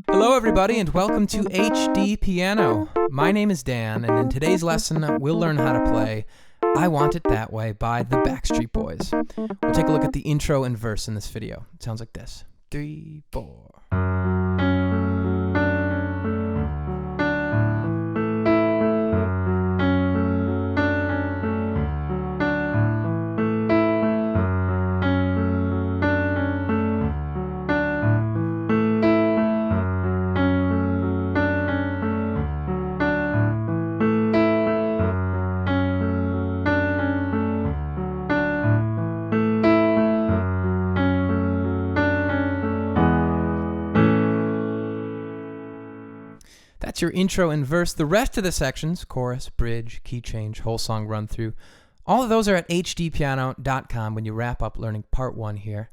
Hello everybody and welcome to HDpiano. My name is Dan and in today's lesson we'll learn how to play I Want It That Way by the Backstreet Boys. We'll take a look at the intro and verse in this video. It sounds like this. 3, 4. That's your intro and verse. The rest of the sections, chorus, bridge, key change, whole song run through, all of those are at hdpiano.com when you wrap up learning part 1 here.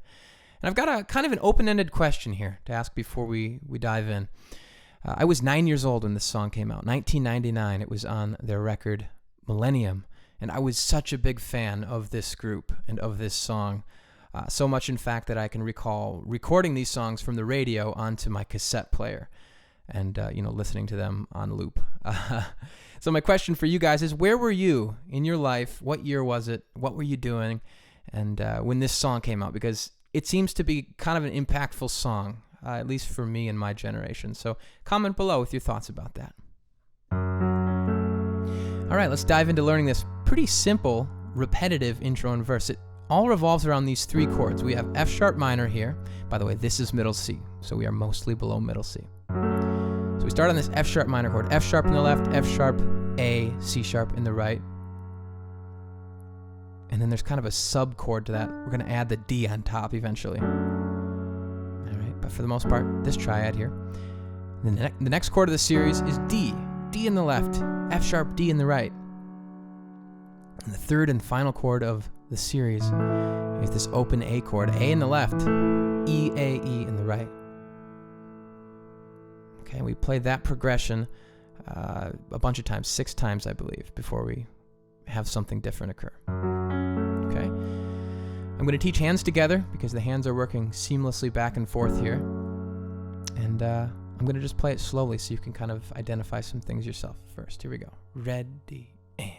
And I've got a kind of an open-ended question here to ask before we dive in. I was 9 years old when this song came out, 1999. It was on their record Millennium, and I was such a big fan of this group and of this song. So much, in fact, that I can recall recording these songs from the radio onto my cassette player and listening to them on loop. So my question for you guys is, where were you in your life? What year was it? What were you doing? And when this song came out, because it seems to be kind of an impactful song, at least for me and my generation. So comment below with your thoughts about that. All right, let's dive into learning this pretty simple, repetitive intro and verse. It all revolves around these 3 chords. We have F sharp minor here. By the way, this is middle C, so we are mostly below middle C. So we start on this F sharp minor chord, F sharp in the left, F sharp, A, C sharp in the right. And then there's kind of a sub chord to that. We're going to add the D on top eventually. All right, but for the most part, this triad here. The next chord of the series is D. D in the left, F sharp, D in the right. And the third and final chord of the series is this open A chord, A in the left, E, A, E in the right. Okay, we play that progression a bunch of times, 6 times I believe, before we have something different occur. Okay, I'm going to teach hands together because the hands are working seamlessly back and forth here. And I'm going to just play it slowly so you can kind of identify some things yourself first. Here we go. Ready, and.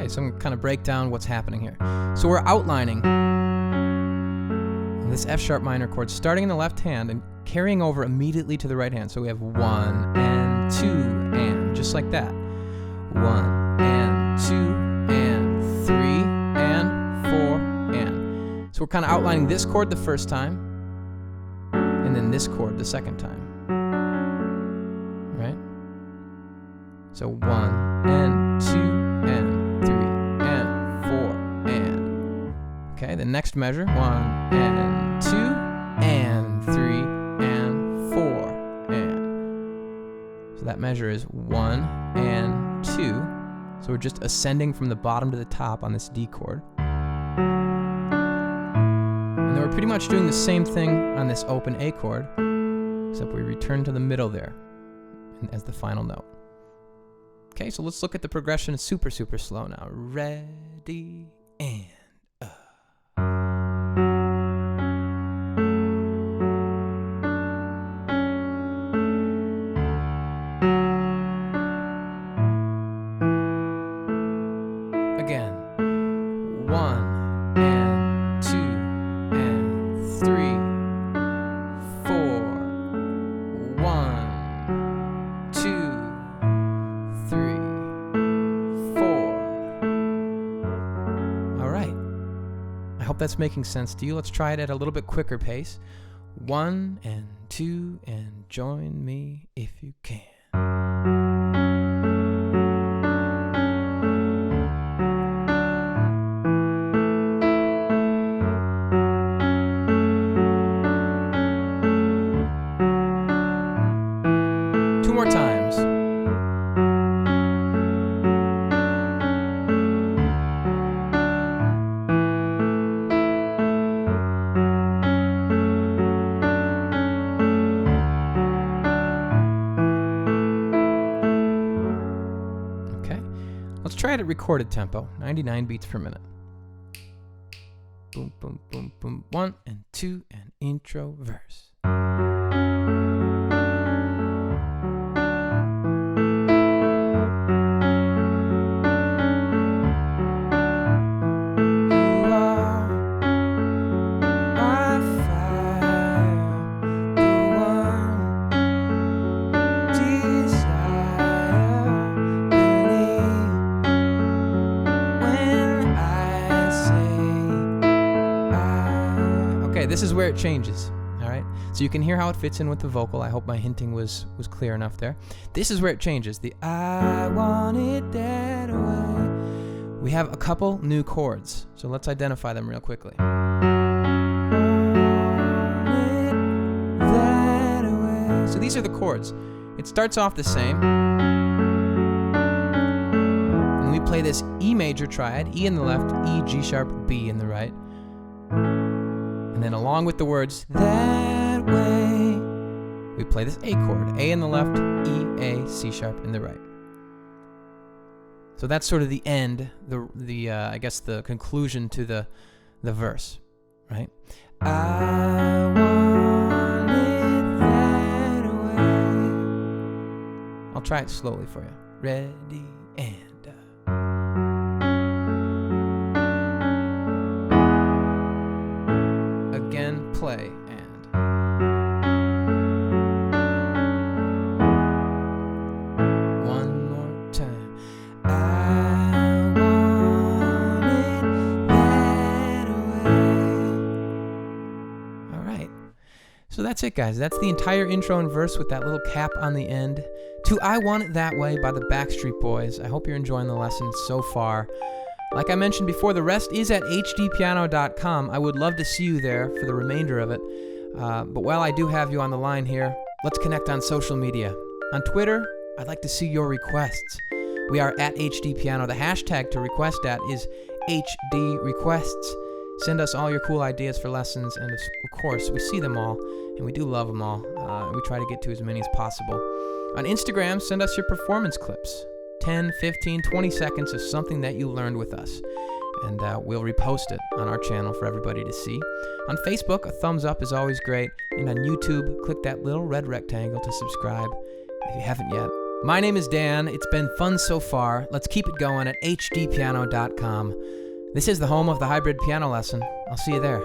So I'm going to kind of break down what's happening here. So we're outlining this F sharp minor chord, starting in the left hand and carrying over immediately to the right hand. So we have 1 and 2 and, just like that. 1 and 2 and 3 and 4 and. So we're kind of outlining this chord the first time and then this chord the second time. Right? So 1 and 2 and 3 and 4 and. Okay, the next measure, 1 and 2 and 3 and 4 and. So that measure is 1 and 2. So we're just ascending from the bottom to the top on this D chord. And then we're pretty much doing the same thing on this open A chord, except we return to the middle there as the final note. Okay, so let's look at the progression super slow now. Ready, and again. 1 and 2 and 3, 4. 1, 2, 3, 4. All right. I hope that's making sense to you. Let's try it at a little bit quicker pace. 1 and 2 and join me if you can. try it at recorded tempo, 99 beats per minute. Boom, boom, boom, boom. 1 and 2 and intro verse. This is where it changes, all right? So you can hear how it fits in with the vocal. I hope my hinting was clear enough there. This is where it changes. The I want it that way. We have a couple new chords, so let's identify them real quickly. So these are the chords. It starts off the same. And we play this E major triad, E in the left, E, G sharp, B in the right. And then along with the words, that way, we play this A chord. A in the left, E, A, C sharp in the right. So that's sort of the end, I guess the conclusion to the verse, right? I want it that way. I'll try it slowly for you. Ready, and play and one more time. I want it that way. All right. So that's it, guys. That's the entire intro and verse with that little cap on the end to I Want It That Way by the Backstreet Boys. I hope you're enjoying the lesson so far. Like I mentioned before, the rest is at HDpiano.com. I would love to see you there for the remainder of it. But while I do have you on the line here, let's connect on social media. On Twitter, I'd like to see your requests. We are at HDpiano. The hashtag to request at is HDrequests. Send us all your cool ideas for lessons, and of course, we see them all, and we do love them all. And we try to get to as many as possible. On Instagram, send us your performance clips. 10, 15, 20 seconds of something that you learned with us. And we'll repost it on our channel for everybody to see. On Facebook, a thumbs up is always great. And on YouTube, click that little red rectangle to subscribe if you haven't yet. My name is Dan. It's been fun so far. Let's keep it going at hdpiano.com. This is the home of the hybrid piano lesson. I'll see you there.